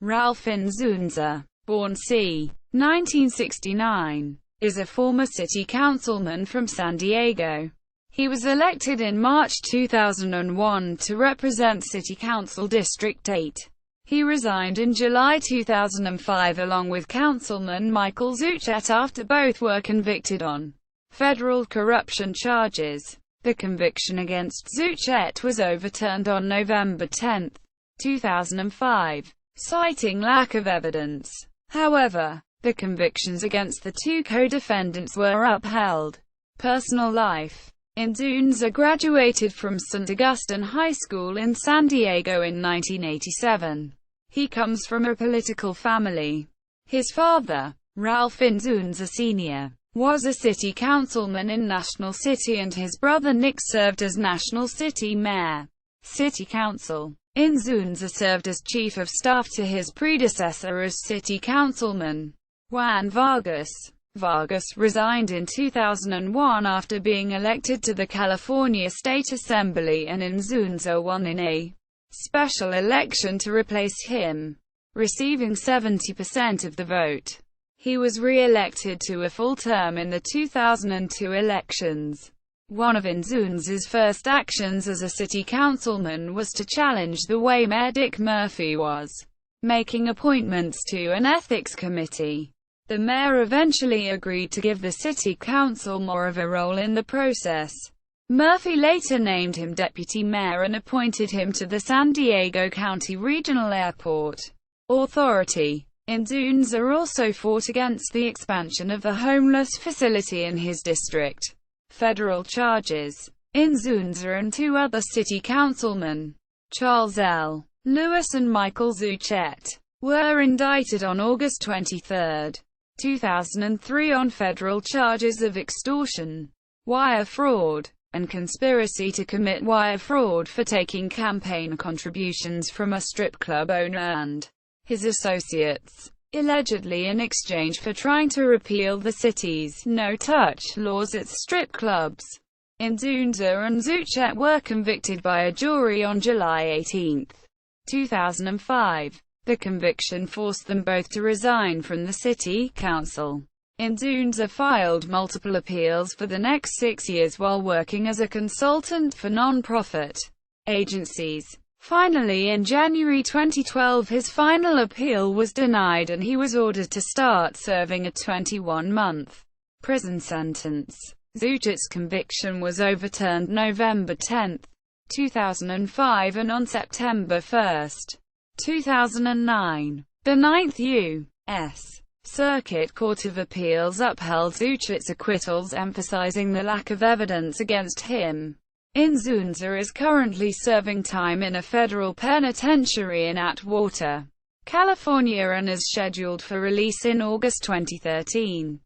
Ralph Inzunza, born c. 1969, is a former city councilman from San Diego. He was elected in March 2001 to represent City Council District 8. He resigned in July 2005 along with Councilman Michael Zucchet after both were convicted on federal corruption charges. The conviction against Zucchet was overturned on November 10, 2005, citing lack of evidence. However, the convictions against the two co-defendants were upheld. Personal life. Inzunza graduated from St. Augustine High School in San Diego in 1987. He comes from a political family. His father, Ralph Inzunza Sr., was a city councilman in National City and his brother Nick served as National City Mayor. City Council. Inzunza served as chief of staff to his predecessor as city councilman, Juan Vargas. Vargas resigned in 2001 after being elected to the California State Assembly, and Inzunza won in a special election to replace him, receiving 70% of the vote. He was re-elected to a full term in the 2002 elections. One of Inzunza's first actions as a city councilman was to challenge the way Mayor Dick Murphy was making appointments to an ethics committee. The mayor eventually agreed to give the city council more of a role in the process. Murphy later named him deputy mayor and appointed him to the San Diego County Regional Airport Authority. Inzunza also fought against the expansion of the homeless facility in his district. Federal charges. Inzunza and two other city councilmen, Charles L. Lewis and Michael Zucchet, were indicted on August 23, 2003 on federal charges of extortion, wire fraud, and conspiracy to commit wire fraud for taking campaign contributions from a strip club owner and his associates, allegedly in exchange for trying to repeal the city's no-touch laws at strip clubs. Inzunza and Zucchet were convicted by a jury on July 18, 2005. The conviction forced them both to resign from the city council. Inzunza filed multiple appeals for the next 6 years while working as a consultant for non-profit agencies. Finally, in January 2012, his final appeal was denied and he was ordered to start serving a 21-month prison sentence. Zucchet's conviction was overturned November 10, 2005, and on September 1, 2009, the Ninth U.S. Circuit Court of Appeals upheld Zucchet's acquittals, emphasizing the lack of evidence against him. Inzunza is currently serving time in a federal penitentiary in Atwater, California, and is scheduled for release in August 2013.